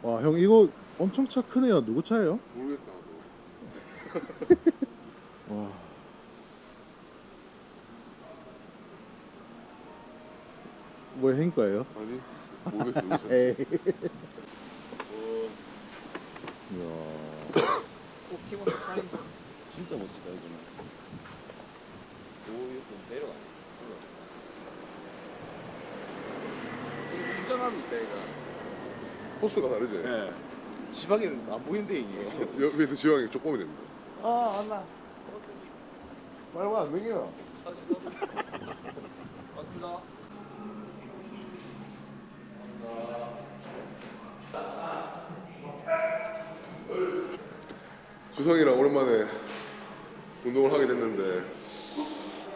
와, 형 이거 엄청 차 크네요. 누구 차예요? 모르겠다 와, 뭐야, 형 거예요? 나도. 아니 모르겠어 누구 차. 에이. 어, 이야, 옵티머스 프라임 진짜 멋지다 이거는. 오 이거 좀 내려가. 이거 운전하고 있다 이거. 포스가 다르지? 예. 지방에는 안 보이는데 이게. 옆에서 지방이 조금이 됩니다. 아 안나. 말안 되게요. 아 죄송합니다. 맞습니다. 주성이랑 오랜만에 운동을 하게 됐는데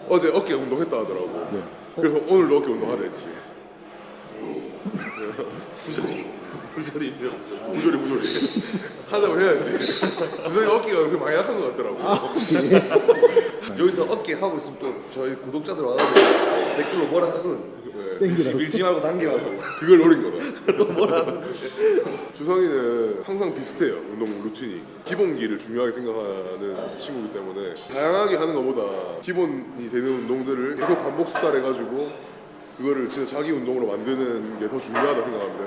어제 어깨 운동했다 하더라고. 네. 그래서 오늘도 어깨 운동하자 했지. 부절이 부조리 하자고 해야지. 주성이 어깨가 요새 많이 약한 것 같더라고. 여기서 어깨 하고 있으면 또 저희 구독자들 와가지고 댓글로 뭐라 하거든. 네. 땡기라고. 밀지 말고 당기라고. 그걸 노린 거다. 주성이는 항상 비슷해요. 운동 루틴이. 기본기를 중요하게 생각하는 친구이기 때문에 다양하게 하는 것보다 기본이 되는 운동들을 계속 반복 숙달해가지고 그거를 진짜 자기 운동으로 만드는 게 더 중요하다 생각합니다.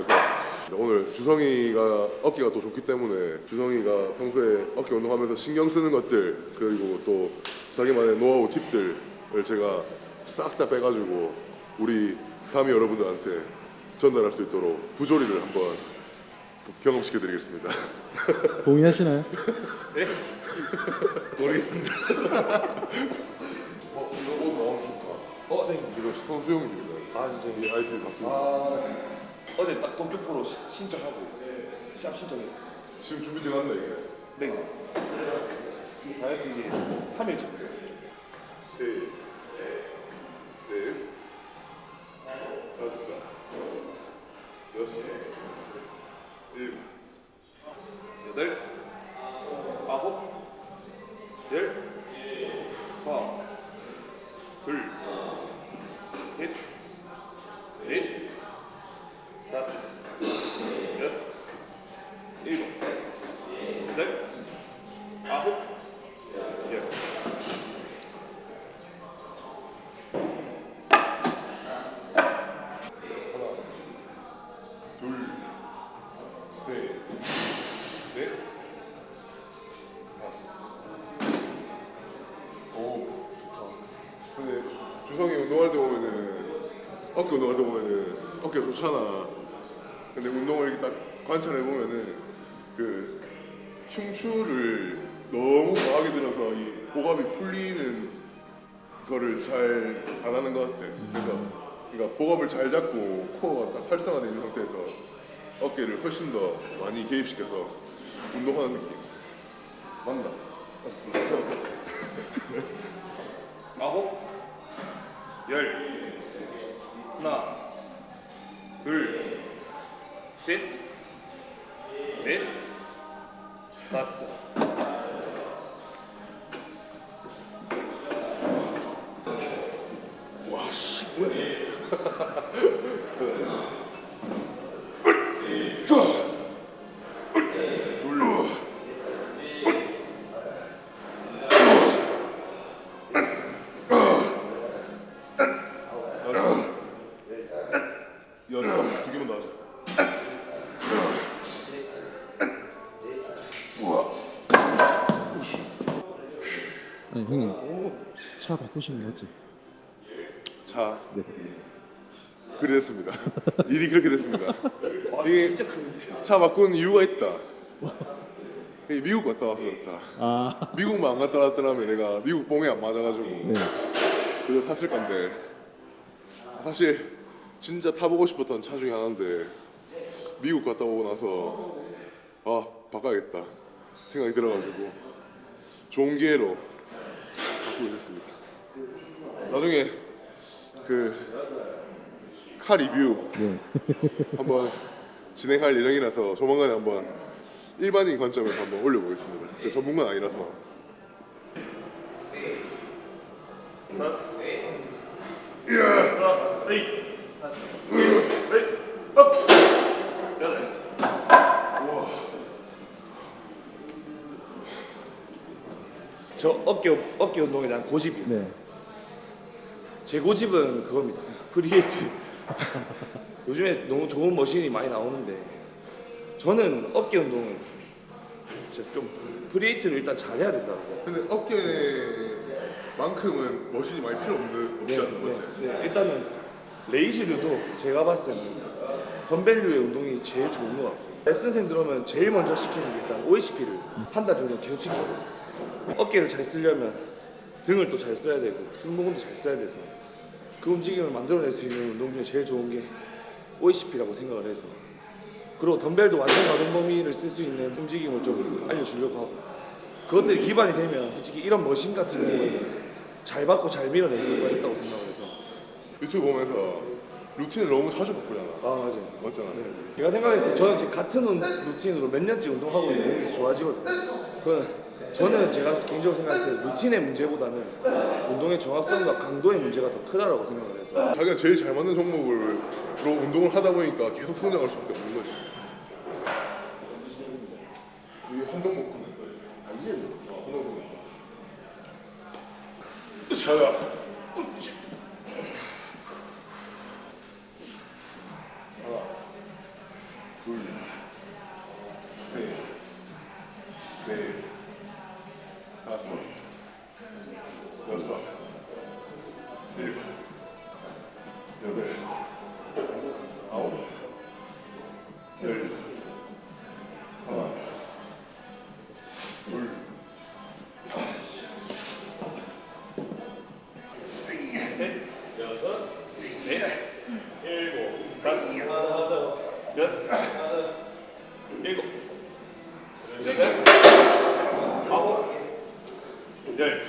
그래서 오늘 주성이가 어깨가 또 좋기 때문에 주성이가 평소에 어깨 운동하면서 신경 쓰는 것들 그리고 또 자기만의 노하우 팁들을 제가 싹 다 빼가지고 우리 다미 여러분들한테 전달할 수 있도록 부조리를 한번 경험시켜드리겠습니다. 동의하시나요? 모르겠습니다. 이거 옷 나오면 줄까? 네. 이거 선수용입니다. 아 진짜. 이 아이템 바뀌는 아 어제 딱 도쿄 프로 신청하고 시합 신청했어. 지금 준비돼 갔나 이게? 네. 이 다이어트 이제 3일 전. 셋, 넷, 다섯, 여섯, 일곱, 여덟, 아홉, 열, 하나, 둘, 셋, 넷, 다섯, 여섯, 일곱, 여덟, 아홉, 열. 둘, 셋, 넷, 다섯. 오, 좋다. 근데 주성이 운동할 때 보면은 어깨 운동할 때 보면은 어깨가 좋잖아. 근데 운동을 이렇게 딱 관찰해 보면은 그 흉추를 너무 과하게 들어서 이 복압이 풀리는 거를 잘 안 하는 것 같아. 그래서 그러니까 복압을 잘 잡고 코어가 딱 활성화되어 있는 상태에서 어깨를 훨씬 더 많이 개입시켜서 운동하는 느낌. 맞나? 맞습니다. 아홉, 열, 하나, 둘, 셋, 넷, 다섯. 와, 씨, 뭐야? 여섯, 두 개만 더 하자. 아니, 형님 차 바꾸시는 거지? 자, 네. 그래 됐습니다. 일이 그렇게 됐습니다. 이게 차 바꾼 이유가 있다. 이게 미국 갔다 와서 그렇다. 아, 미국만 안 갔다 왔더라면 내가 미국 뽕에 안 맞아가지고 네. 그래서 샀을 건데 사실 진짜 타보고 싶었던 차 중에 하나인데 미국 갔다 오고 나서 아 바꿔야겠다 생각이 들어가지고 좋은 기회로 바꾸게 됐습니다. 나중에 그 카 리뷰 네. 한번 진행할 예정이라서 조만간에 한번 일반인 관점에서 한번 올려보겠습니다. 제가 전문가는 아니라서. 저 어깨 운동에 대한 고집이요. 네. 제 고집은 그겁니다. 프리웨이트. 요즘에 너무 좋은 머신이 많이 나오는데 저는 어깨 운동은 진짜 좀 프리웨이트를 일단 잘해야 된다고. 근데 어깨만큼은 머신이 많이 필요 없지 않나 맞지? 네, 일단은 레이즈류도 제가 봤을 때는 덤벨류의 운동이 제일 좋은 것 같고 레슨생 들어오면 제일 먼저 시키는 게 일단 OHP를 한 달 정도 계속 시키고 어깨를 잘 쓰려면 등을 또 잘 써야 되고 승모근도 잘 써야 돼서 그 움직임을 만들어낼 수 있는 운동 중에 제일 좋은 게 OHP라고 생각을 해서 그리고 덤벨도 완전 가동 범위를 쓸 수 있는 움직임을 좀 알려주려고 하고 그것들이 기반이 되면 솔직히 이런 머신 같은 경우에는 잘 받고 잘 밀어낼 수가 있다고 생각을 해서 유튜브 보면서 루틴을 너무 자주 바꾸잖아. 아 맞아요. 맞잖아. 제가 생각했을 때 저는 지금 같은 루틴으로 몇 년째 운동하고 있는 몸이 좋아지거든요. 저는 제가 개인적으로 생각했을 때 루틴의 문제보다는 운동의 정확성과 강도의 문제가 더 크다라고 생각을 해서 자기가 제일 잘 맞는 종목으로 운동을 하다 보니까 계속 성장할 수밖에 없는 거지. 이게 한 종목 끊는 거야. 이제 한 종목 끊는 거야. 자야. 하나, 둘, 셋, 넷, 다섯, 여섯, 일곱, 여덟, 아홉, 열, 하나, 둘, 셋, 여섯, 넷, 일곱, 다섯, 여섯, 일곱, 여덟, 아홉, 열,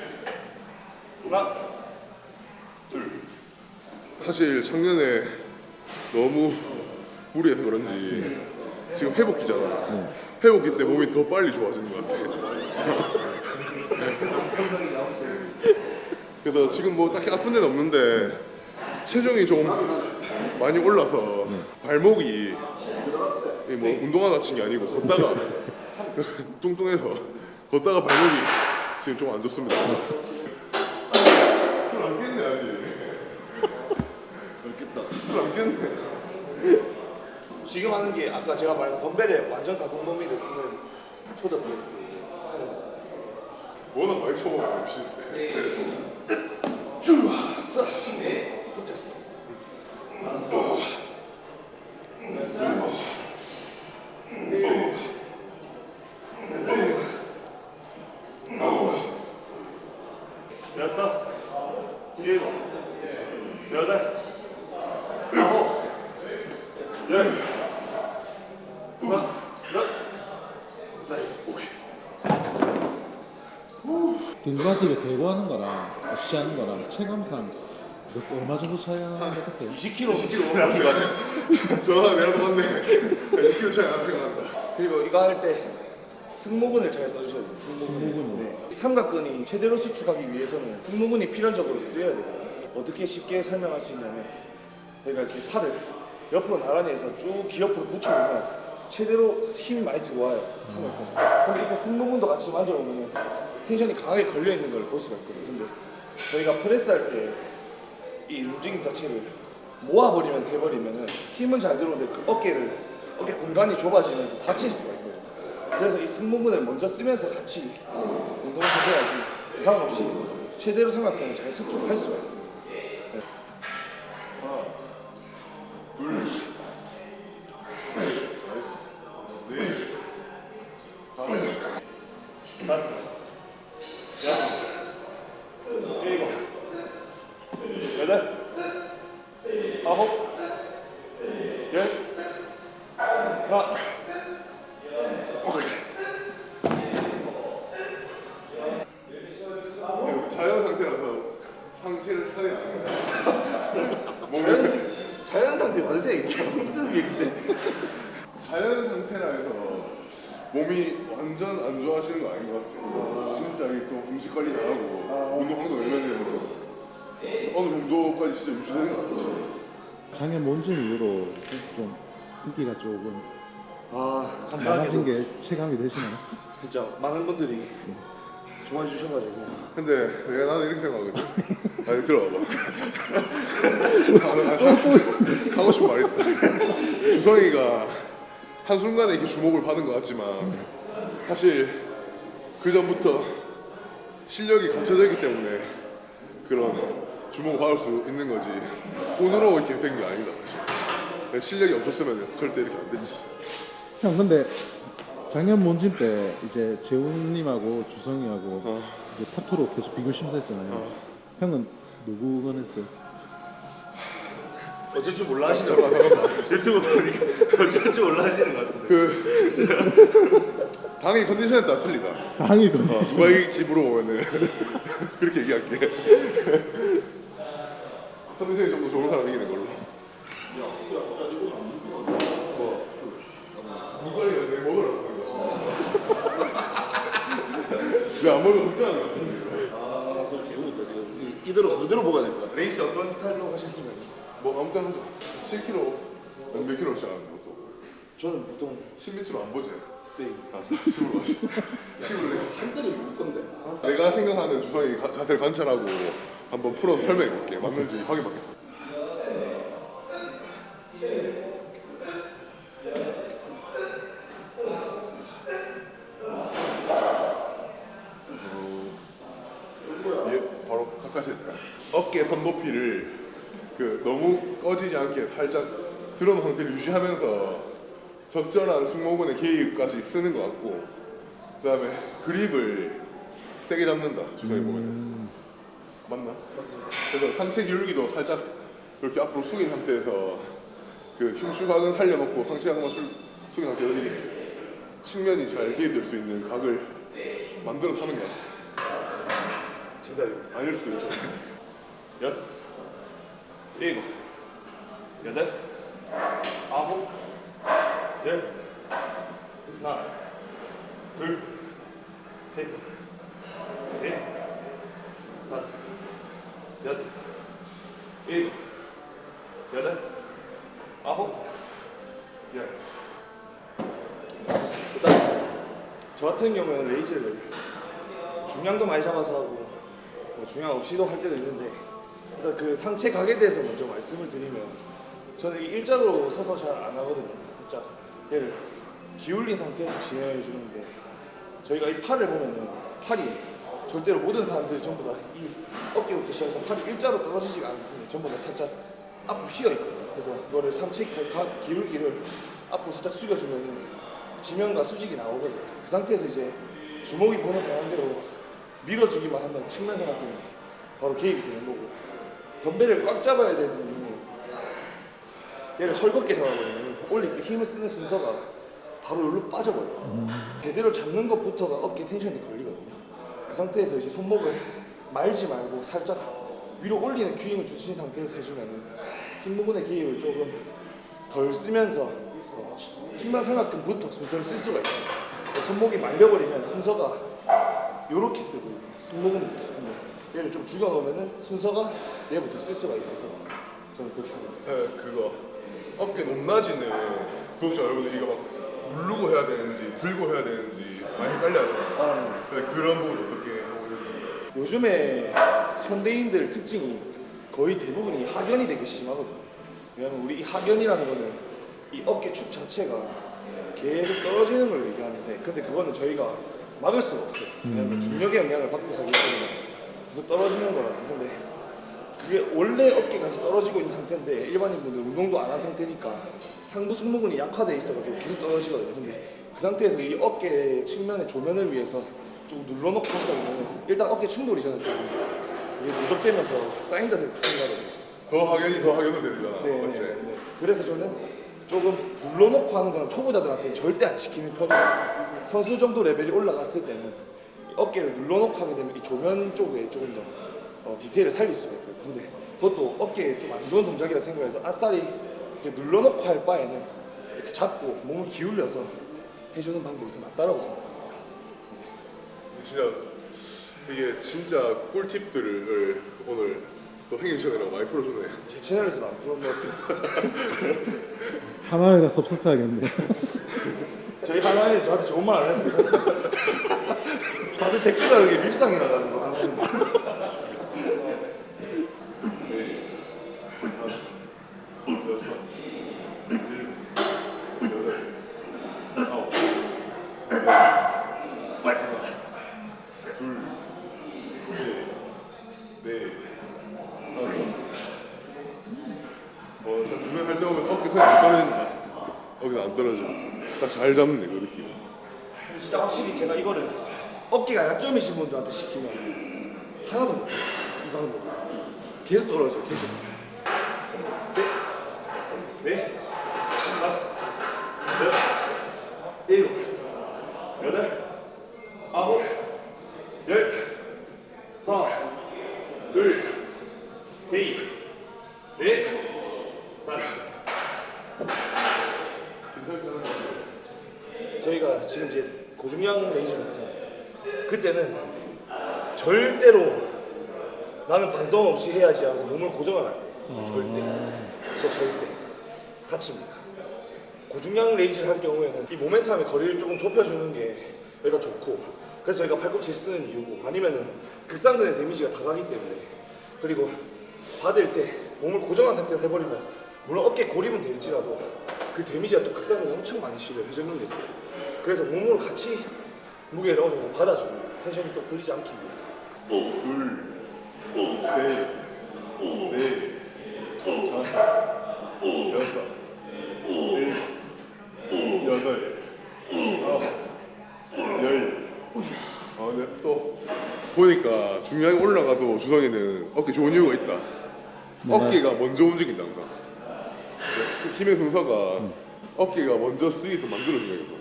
하나, 둘. 사실 작년에 너무 무리해서 그런지 지금 회복기잖아. 회복기 때 몸이 더 빨리 좋아지는 것 같아. 그래서 지금 뭐 딱히 아픈 데는 없는데 체중이 좀 많이 올라서 발목이 뭐 운동화 같은 게 아니고 걷다가 뚱뚱해서 걷다가 발목이 지금 좀 안 좋습니다. 술안 깼네 아직. 안 깼다. 술안 깼네. 지금 하는 게 아까 제가 말한 덤벨의 완전 가동 범위를 쓰는 숄더 프레스. 워낙 많이 쳐먹어 없이. 좋았어. 됐어. 여섯, 일곱, 여덟, 아홉, 열, 하나, 등가지를 대고 하는 거랑 없이 하는 거랑 체감상 얼마 정도 차이가 나는 것 같아요? 20kg. 20kg 저하 내가 똑같네. 20kg 차이 안 나간다. 그리고 이거 할 때 승모근을 잘 써주셔야 돼요. 승모근이요? 네. 삼각근이 최대로 수축하기 위해서는 승모근이 필연적으로 쓰여야 돼요. 어떻게 쉽게 설명할 수 있냐면 저희가 이렇게 팔을 옆으로 나란히 해서 쭉 기옆으로 붙여보면 최대로 힘이 많이 들어와요. 삼각근. 근데 이거 승모근도 같이 만져보면 텐션이 강하게 걸려있는 걸 볼 수가 있거든요. 근데 저희가 프레스할 때 이 움직임 자체를 모아버리면서 해버리면 힘은 잘 들어오는데 그 어깨 공간이 좁아지면서 다칠 수가 있거든요. 그래서 이 승모근을 먼저 쓰면서 같이 운동을 하셔야지 부상 없이 최대로 삼각근을 잘 수축할 수가 있습니다. 네. 다섯, 여섯, 일곱, 여덟, 아홉, 열, 하나, 자연 상태라서 상체를 타야 하는 거야. 몸이 자연 상태 맞으세요? 이게 힘쓰는 게 근데 자연 상태라 해서 몸이 완전 안 좋아하시는 거 아닌 것 같아요. 진짜 이게 또 음식 관리 잘하고 운동하는 거 열면은 어느 정도까지 진짜 유지되는 것 같아요. 작년 몬준 이후로 좀 인기가 조금 아 나가신 감사하게도 게 체감이 되시나요? 진짜 많은 분들이 좋아해 주셔가지고 근데 내가 나는 이렇게 생각하거든. 아니 들어봐봐. 하고 싶은 말이 있다. 주성이가 한순간에 이렇게 주목을 받은 것 같지만 사실 그 전부터 실력이 갖춰져 있기 때문에 그런 주목을 받을 수 있는 거지. 오늘하고 이렇게 된 게 아니다 사실. 실력이 없었으면 절대 이렇게 안 되지. 형 근데 작년 몬진 때 이제 재훈님하고 주성이하고 이제 파토로 계속 비교 심사했잖아요. 형은 누구 원했어요? 어쩔 줄 몰라 하시는 거 유튜브 보니까 어쩔 줄 몰라 하시는 것 같은데. 당연히 컨디션에 따라 틀리다. 당일 건데. 누가 이길지 물어보면은 그렇게 얘기할게. 컨디션이 좀 더 좋은 사람 이기는 걸로. 누가 이겨? 내가 먹으라고. 내가 안 먹으면 먹잖아. 아, 소 개우니까 지금 이대로 그대로 먹어야 될 것 같아. 레이스 어떤 스타일로 하셨으면 뭐 아무 때나 7kg, 몇 킬로 시작하는 것도 저는 보통 10m로 안 보지. 네. 아, 10으로 가지. 10으로 내. 한 대를 못 건데. 내가 생각하는 주성이 자세를 관찰하고 한번 풀어서 설명해 볼게. 맞는지 확인받겠습니다. 이게 바로 가까이 어깨 선 높이를 너무 꺼지지 않게 살짝 들어놓은 상태를 유지하면서 적절한 승모근의 개입까지 쓰는 것 같고, 그다음에 그립을 세게 잡는다 주성이 보면은. 맞나? 맞습니다. 그래서 상체 기울기도 살짝 이렇게 앞으로 숙인 상태에서 흉추각은 살려놓고 상체각만 숙인 상태에서 이 측면이 잘 개입될 수 있는 각을 만들어서 하는 것 같아. 정답입니다. 아닐 수도 있죠. 6, 7, 8, 9, 10, 하나, 둘, 셋, 넷, 다섯, 여섯, 일곱, 여덟, 아홉, 열. 일단 저 같은 경우에는 레이즈를 중량도 많이 잡아서 하고 뭐 중량 없이도 할 때도 있는데, 일단 그 상체 각에 대해서 먼저 말씀을 드리면 저는 이 일자로 서서 잘 안 하거든요. 살짝 얘를 기울인 상태에서 진행해 주는데, 저희가 이 팔을 보면은 팔이 절대로 모든 사람들이 전부 다 이 어깨부터 시작해서 팔이 일자로 떨어지지가 않습니다. 전부 다 살짝 앞으로 휘어 있거든요. 그래서 이거를 상체 각 기울기를 앞으로 살짝 숙여주면은 지면과 수직이 나오거든요. 그 상태에서 이제 주먹이 보는 방향대로 밀어주기만 하면 측면 상하근이 바로 개입이 되는 거고, 덤벨을 꽉 잡아야 되는 이유는 얘를 헐겁게 잡아버리면 올릴 때 힘을 쓰는 순서가 바로 여기로 빠져버려요. 제대로 잡는 것부터가 어깨 텐션이 걸리거든요. 그 상태에서 이제 손목을 말지 말고 살짝 위로 올리는 큐잉을 주신 상태에서 해주면 승모근의 개입을 조금 덜 쓰면서 측면 삼각근부터 순서를 쓸 수가 있어요. 손목이 말려버리면 순서가 요렇게 쓰고 승모근부터 얘를 좀 죽여놓으면 순서가 얘부터 쓸 수가 있어서 저는 그렇게 합니다. 그거 어깨 높낮이는 구독자 여러분들 이거 막 누르고 해야 되는지 들고 해야 되는지 많이 헷갈려요. 근데 그런 부분 어떻게 하고 있는지. 요즘에 현대인들 특징이 거의 대부분이 하견이 되게 심하거든요. 왜냐면 우리 이 하견이라는 거는 이 어깨 축 자체가 계속 떨어지는 걸 얘기하는데, 근데 그거는 저희가 막을 수가 없어요. 왜냐면 중력의 영향을 받고 살기 때문에 계속 떨어지는 거라서. 근데 그게 원래 어깨까지 떨어지고 있는 상태인데 일반인분들 운동도 안 한 상태니까 상부 승모근이 약화돼 있어가지고 계속 떨어지거든요. 근데 그 상태에서 이 어깨 측면의 조면을 위해서 좀 눌러놓고 하면 일단 어깨 충돌이 저는 좀 그게 누적되면서 쌓인다 생각하거든요. 더 하견은 되잖아. 맞지? 그래서 저는 조금 눌러놓고 하는 건 초보자들한테 절대 안 시키는 편이에요. 선수 정도 레벨이 올라갔을 때는 어깨를 눌러놓고 하게 되면 이 조면 쪽에 조금 더 디테일을 살릴 수가 있고요. 근데 그것도 어깨에 좀 안 좋은 동작이라 생각해서 아싸리 이렇게 눌러놓고 할 바에는 이렇게 잡고 몸을 기울여서 해주는 방법이 더 낫다라고 생각합니다. 진짜 이게 진짜 꿀팁들을 오늘 또 행인 채널이라고 많이 풀어주네. 제 채널에서도 안 풀은 것 같아요. 하나회가 섭섭해하겠네. 저희 하나에 저한테 좋은 말 안 했으면 좋겠어요. 다들 댓글가 여기 밉상이라 가지고. 딱 주변 할 때 보면 어깨 손이 안 떨어진다. 어깨가 안 떨어져. 딱 잘 잡네 그 느낌. 진짜 확실히 제가 이거를 어깨가 약점이신 분들한테 시키면 하나도 못해. 이 방법. 계속 떨어져. 계속. 네. 다섯. 여섯. 일곱. 여덟. 아홉. 열. 하나. 둘. 셋. 넷. 다섯. 저희가 지금 이제 고중량 레이저를 하잖아요. 그때는 절대로 나는 반동 없이 해야지 하면서 몸을 고정을 안 해요. 절대. 진짜 절대. 다칩니다. 고중량 레이저를 할 경우에는 이 모멘텀의 거리를 조금 좁혀주는 게 여기가 좋고, 그래서 저희가 팔꿈치 쓰는 이유고, 아니면은 극상근의 데미지가 다 가기 때문에. 그리고 받을 때 몸을 고정한 상태로 해버리면 물론 어깨 고립은 될지라도 그 데미지가 또 극상근에 엄청 많이 실려요. 회전근에. 그래서 몸으로 같이 무게를 어느 정도 받아주고 텐션이 또 풀리지 않기 위해서. 둘, 셋, 넷, 다섯, 여섯, 일곱, 여덟, 아홉, 열. 근데 또 보니까 중량이 올라가도 주성이는 어깨 좋은 이유가 있다. 어깨가 먼저 움직인다 항상. 힘의 순서가 어깨가 먼저 쓰이게끔 만들어주는 거죠.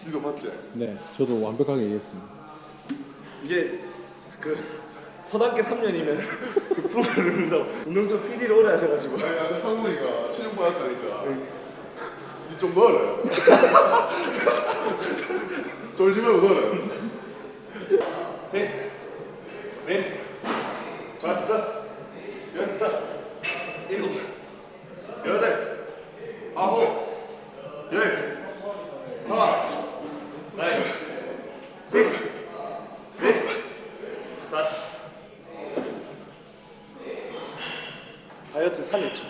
이거 맞지? 네, 저도 완벽하게 이해했습니다. 이제 그 서당계 3년이면 그 프로그램을 넣는다고 운동선 PD를 오래 하셔가지고. 아니, 아까 상훈이가 체중 받았다니까. 니 좀 넣어라. 쫄지 말고 넣어라. 셋, 넷, 다섯, 여섯, 일곱, 여덟, 아홉, 열, 하나, 둘, 셋, 넷, 다섯. 다이어트 3일차.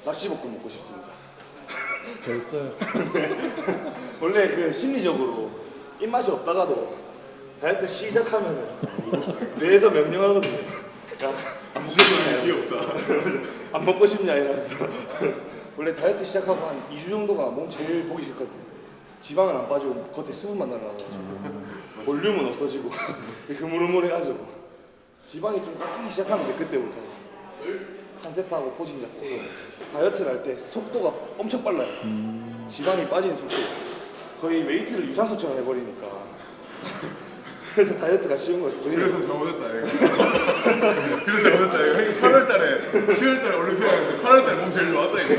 낙지볶음 먹고 싶습니다. 벌써요. 원래 그 심리적으로 입맛이 없다가도 다이어트 시작하면 뇌에서 명령하거든요. 야, 귀엽다. 안 먹고 싶냐 이러면서. 원래 다이어트 시작하고 한 2주 정도가 몸 제일 보기 싫거든요. 지방은 안 빠지고 겉에 수분만 날라가지고 볼륨은 없어지고 흐물흐물해가지고 지방이 좀 깎이기 시작하면 이제 그때부터 한 세트하고 포징 잡고. 다이어트를 할 때 속도가 엄청 빨라요. 지방이 빠지는 속도. 거의 웨이트를 유산소처럼 해버리니까. 그래서 다이어트가 쉬운 거죠. 그래서 잘못했다 이거. 그래서 잘못했다 이거. 형이 8월달에 10월달에 올림피아 했는데 8월달에 몸 제일 좋았다 이거.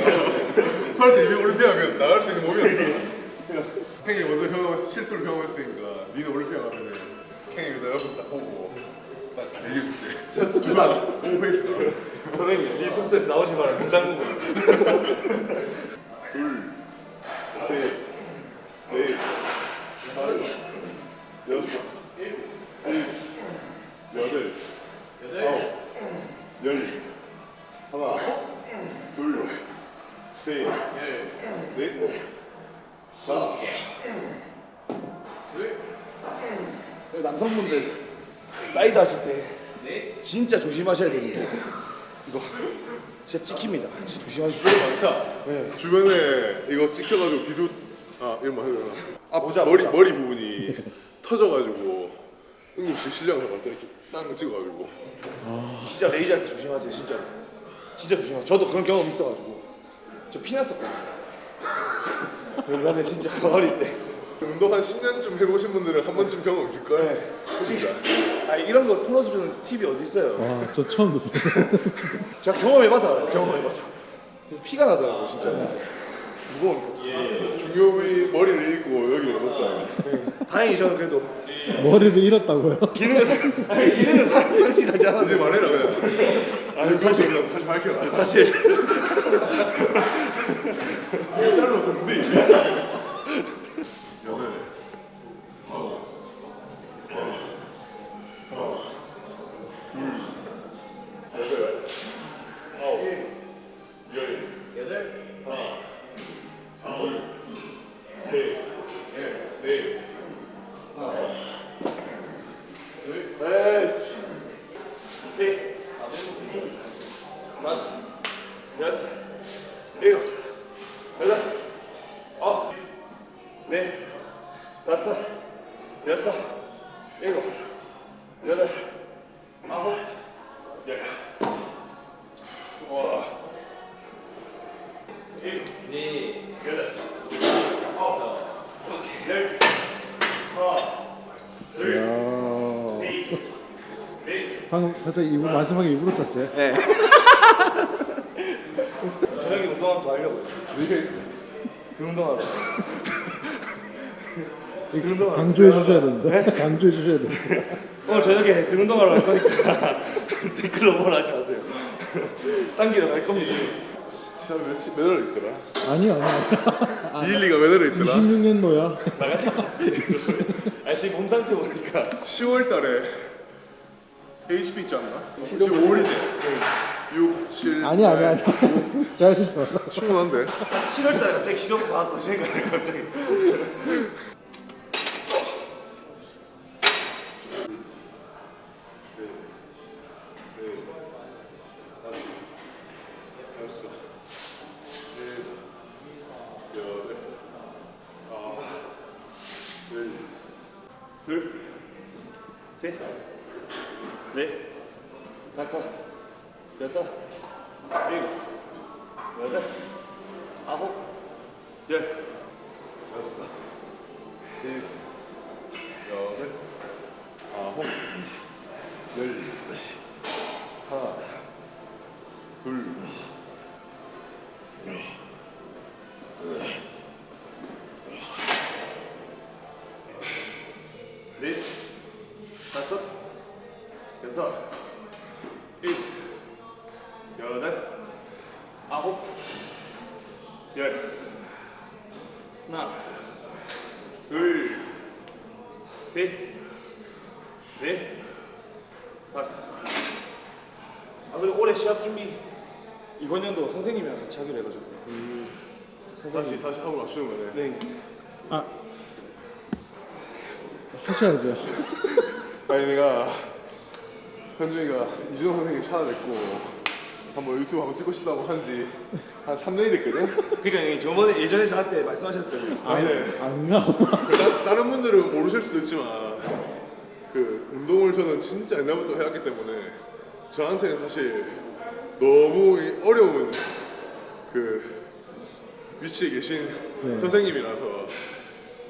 8월달 이미 올림피아 하면 나갈 수 있는 몸이었다. 형이 먼저 실수를 경험했으니까 니는 올림피아 가면은 형이 나 옆에서 딱 보고 딱 얘기해줄게. 제가 숙소에서 오페이스다. 선생님, 네 숙소에서 나오지 마라. 문 잠그고. 둘, 셋, 넷, 다섯, 여섯, 일곱, 여덟, 아홉, 열, 하나, 둘, 셋, 넷, 다섯. 남성분들 사이드 하실 때 진짜 조심하셔야 됩니다. 이거 진짜 찍힙니다. 진짜 조심하십시오. 많다. 네. 주변에 이거 찍혀가지고 귀도 이런 말 해야 되나? 앞 모자, 머리 모자. 머리 부분이 터져가지고 응급실 실려가서 딱 이렇게 딱 찍어가지고. 진짜 레이저 할 때 조심하세요. 진짜로. 진짜 조심하세요. 저도 그런 경험 있어가지고 저 피났었거든요. 옛날에 진짜 어릴 때. 운동 한 10년쯤 해보신 분들은 한 번쯤 경험 있을 거예요. 네. 진짜. 이런 거 풀어주는 팁이 어디 있어요? 와, 저 처음 듣어요. 제가 경험해봐서 알아요. 경험해봐서. 그래서 피가 나더라고 진짜. 무거우니까. 중요부위 머리를 잃고 여기를 못 가요. 네. 다행히 저는 그래도 머리를 잃었다고요? 기능은 상실하지 이제 않았어요. 말해라 그냥. 아니 사실 다시 밝혀라. 사실 이게 잘로 동대. 다섯, 여섯, 일곱, 여덟, 아홉, 네, 다섯, 여섯, 일곱, 여덟, 아홉, 열. 와. 일곱, 네, 여덟, 아홉, 열, 하나, 둘, 야. 셋, 넷. 방금 살짝 입으로 마지막에 입으로 짰지? 저녁에 운동 한번 더 하려고. 그 운동하러. 강조해 주셔야 되는데. 강조해 주셔야 돼. 오늘 저녁에 등 운동하러 갈 거니까 댓글로 뭐라 하지 마세요. 당기러 갈 겁니다. 시합 매달려 있더라. 아니야, 아니야. 이일리가 매달려 있더라. 26년도야. 나가실 것 같은데. 아 지금 몸 상태 보니까 10월 달에 HP 있지 않나? 15월이지? 6, 7, 아니야, 아니야, 아니야. 기다리지 말라. 충분한데? 7월달에 갑자기 시험 받았고 생각해 갑자기. 둘, 셋, 넷, 다섯, 여섯, 일곱, 여덟, 아홉, 열. 일곱, 여덟, 아홉, 열, 하나, 둘, 넷, 다섯, 여섯, 일곱, 여덟, 아홉, 열. 하나, 둘, 셋, 넷, 다섯. 아 그리고 올해 시합 준비 이번 연도 선생님이랑 같이 하기로 해가지고. 다시 하고 맞추는 거네. 네. 아. 하셔야죠. 아니 내가 현중이가 이준호 선생님 찾아냈고 한번 유튜브 한번 찍고 싶다고 한지 한 3년이 됐거든? 그러니까 저번에 예전에 저한테 말씀하셨어요. 안 나와. 다른 분들은 모르실 수도 있지만 그 운동을 저는 진짜 옛날부터 해왔기 때문에 저한테는 사실 너무 어려운 그 위치에 계신 선생님이라서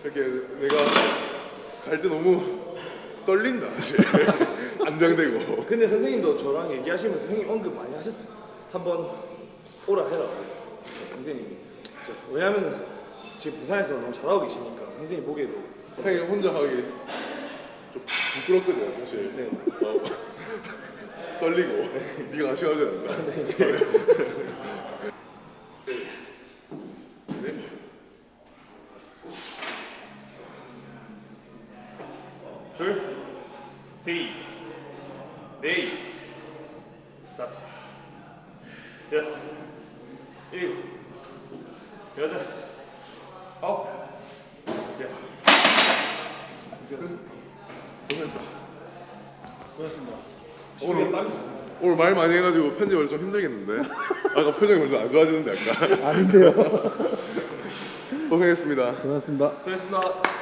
이렇게 내가 갈 때 너무 떨린다 사실. 안정되고. 근데 선생님도 저랑 얘기하시면서 선생님 언급 많이 하셨어요. 한번 오라 해라. 선생님이. 왜냐면은 지금 부산에서 너무 잘하고 계시니까 선생님 보기에도. 형이 혼자 하기 좀 부끄럽거든 사실. 네. 떨리고 네가 아쉬워하지 않나. 네. 둘, 셋, 넷, 다섯, 여섯, 일곱, 여덟, 아홉, 열. 오늘 말 많이 해가지고 편집을 좀 힘들겠는데. 아까 표정이 별로 안 좋아지는데 아까. 아닌데요. 고생했습니다. 고맙습니다. 수고했습니다.